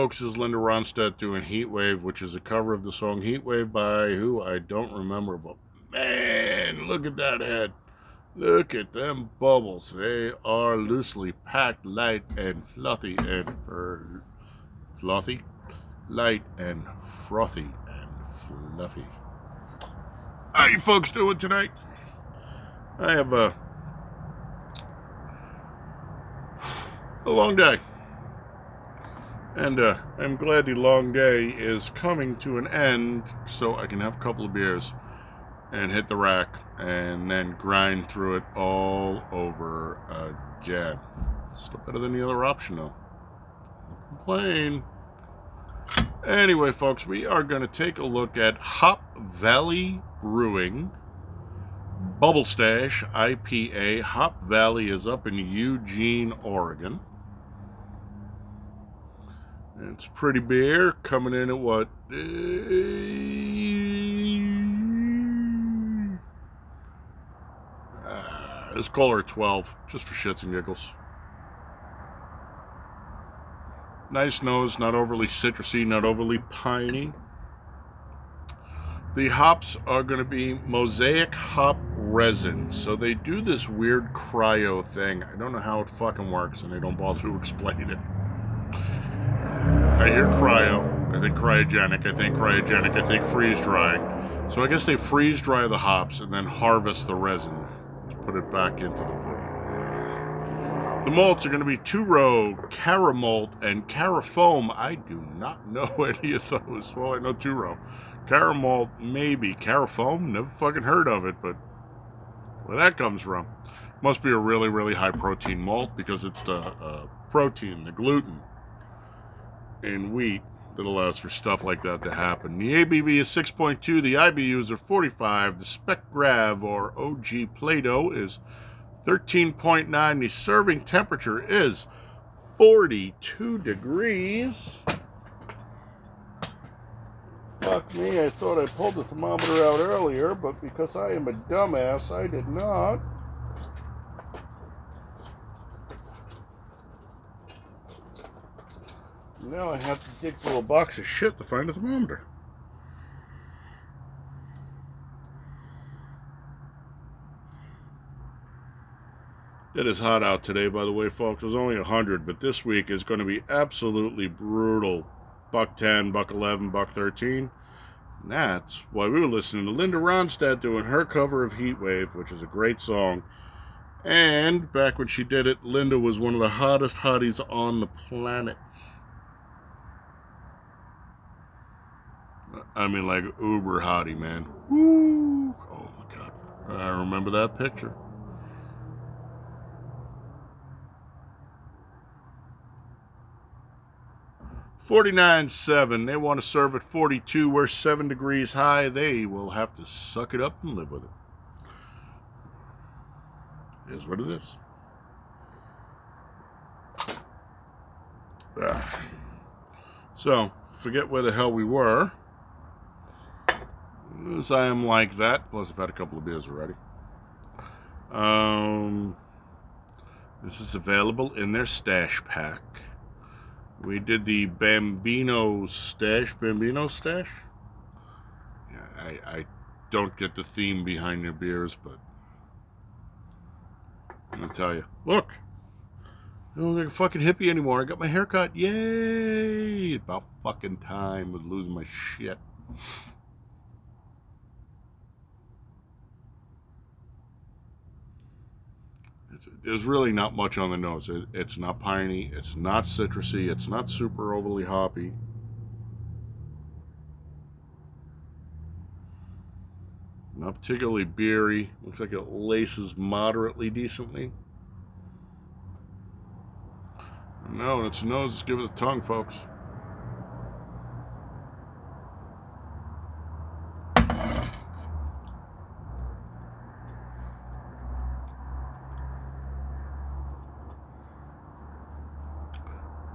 folks, this is Linda Ronstadt doing Heatwave, which is a cover of the song Heatwave by who I don't remember, but man, look at that head. Look at them bubbles. They are loosely packed, light and fluffy and fluffy, light and frothy and fluffy. How you folks doing tonight? I have a long day. And I'm glad the long day is coming to an end so I can have a couple of beers and hit the rack and then grind through it all over again. Still better than the other option though. Don't complain. Anyway, folks, we are going to take a look at Hop Valley Brewing Bubble Stash IPA. Hop Valley is up in Eugene, Oregon. It's pretty beer, coming in at what? Let's call her 12, just for shits and giggles. Nice nose, not overly citrusy, not overly piney. The hops are going to be mosaic hop resin. So they do this weird cryo thing. I don't know how it fucking works, and they don't bother to explain it. I hear cryo, I think cryogenic, I think freeze drying. So I guess they freeze dry the hops and then harvest the resin to put it back into the brew. The malts are going to be two-row, Cara malt, and Cara foam. I do not know any of those. Well, I know two-row. Cara malt, maybe. Cara foam, never fucking heard of it, but where that comes from. Must be a really, really high protein malt because it's the protein, the gluten in wheat that allows for stuff like that to happen. The ABV is 6.2, the IBUs are 45, the Spec Grav or OG Play-Doh is 13.9, the serving temperature is 42 degrees. Fuck me, I thought I pulled the thermometer out earlier, but because I am a dumbass, I did not. Now I have to dig through a box of shit to find a thermometer. It is hot out today, by the way, folks. It was only 100, but this week is going to be absolutely brutal. $1.10, $1.11, $1.13. And that's why we were listening to Linda Ronstadt doing her cover of Heatwave, which is a great song. And back when she did it, Linda was one of the hottest hotties on the planet. I mean, like, uber hottie, man. Woo! Oh, my God. I remember that picture. $49.7. They want to serve at 42. We're 7 degrees high. They will have to suck it up and live with it. Here's what it is. So, forget where the hell we were. As I am like that, plus I've had a couple of beers already. This is available in their stash pack. We did the Bambino stash. Yeah, I don't get the theme behind their beers, but I'm gonna tell you. Look, I don't look like a fucking hippie anymore. I got my hair cut. Yay! About fucking time. I was losing my shit. There's really not much on the nose. It's not piney, it's not citrusy, it's not super overly hoppy. Not particularly beery. Looks like it laces moderately decently. No, it's a nose. Let's give it a tongue, folks.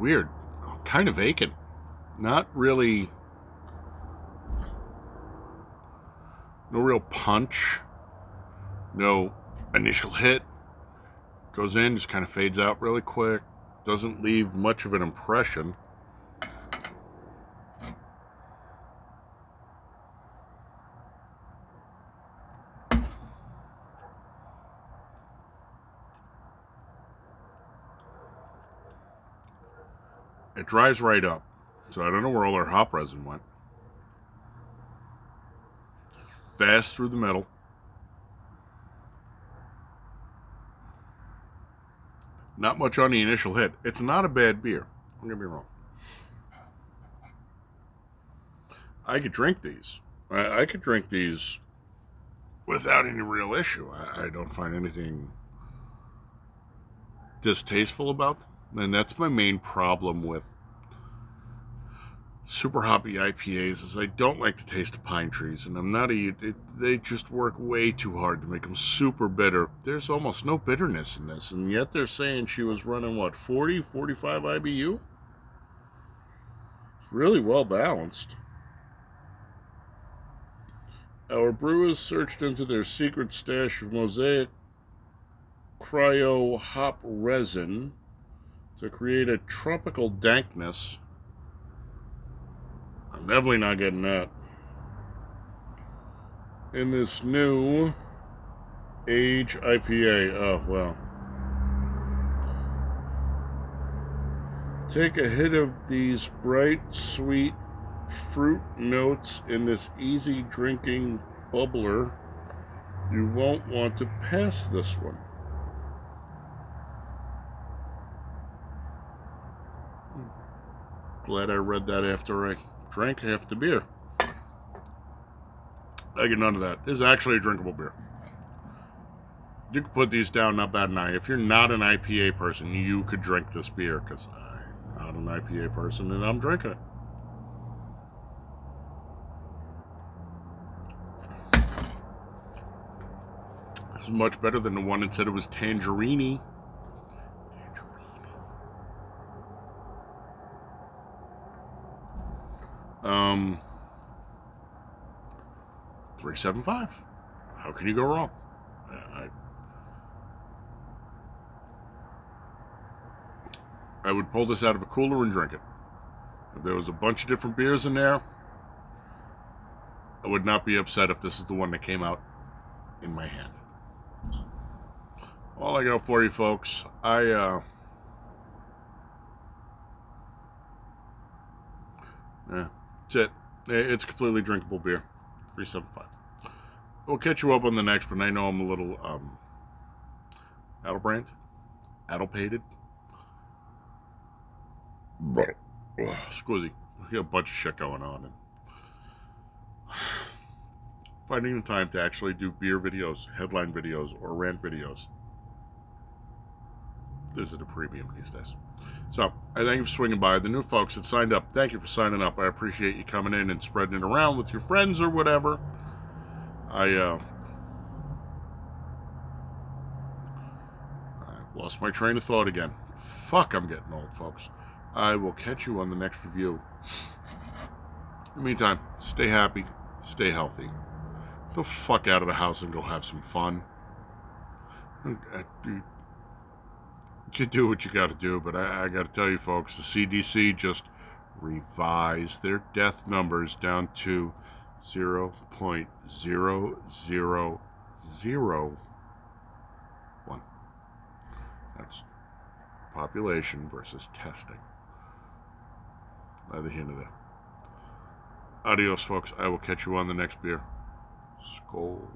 Weird. Kind of vacant. Not really. No real punch. No initial hit. Goes in, just kind of fades out really quick. Doesn't leave much of an impression. It dries right up. So I don't know where all our hop resin went. Fast through the middle. Not much on the initial hit. It's not a bad beer. Don't get me wrong. I could drink these. I could drink these without any real issue. I don't find anything distasteful about them. And that's my main problem with super hoppy IPAs is I don't like the taste of pine trees, and I'm not they just work way too hard to make them super bitter. There's almost no bitterness in this, and yet they're saying she was running, what, 40, 45 IBU? It's really well balanced. Our brewers searched into their secret stash of Mosaic cryo hop resin to create a tropical dankness. I'm definitely not getting that. In this new age IPA. Oh, well. Take a hit of these bright, sweet fruit notes in this easy drinking bubbler. You won't want to pass this one. Glad I read that after I drank half the beer. I get none of that. This is actually a drinkable beer. You could put these down, not bad enough. If you're not an IPA person, you could drink this beer, because I'm not an IPA person and I'm drinking it. This is much better than the one that said it was Tangerine-y. 375. How can you go wrong? I would pull this out of a cooler and drink it. If there was a bunch of different beers in there, I would not be upset if this is the one that came out in my hand. All I got for you folks, that's it. It's completely drinkable beer. 375. We'll catch you up on the next one. I know I'm a little addlepated. Squizzy. We got a bunch of shit going on, and finding the time to actually do beer videos, headline videos, or rant videos. This is a premium these days. So, I thank you for swinging by. The new folks that signed up, thank you for signing up. I appreciate you coming in and spreading it around with your friends or whatever. I've lost my train of thought again. Fuck, I'm getting old, folks. I will catch you on the next review. In the meantime, stay happy, stay healthy. Get the fuck out of the house and go have some fun. You do what you got to do, but I got to tell you folks, the CDC just revised their death numbers down to 0.0001. That's population versus testing. Neither here nor there. Adios, folks. I will catch you on the next beer. Skol.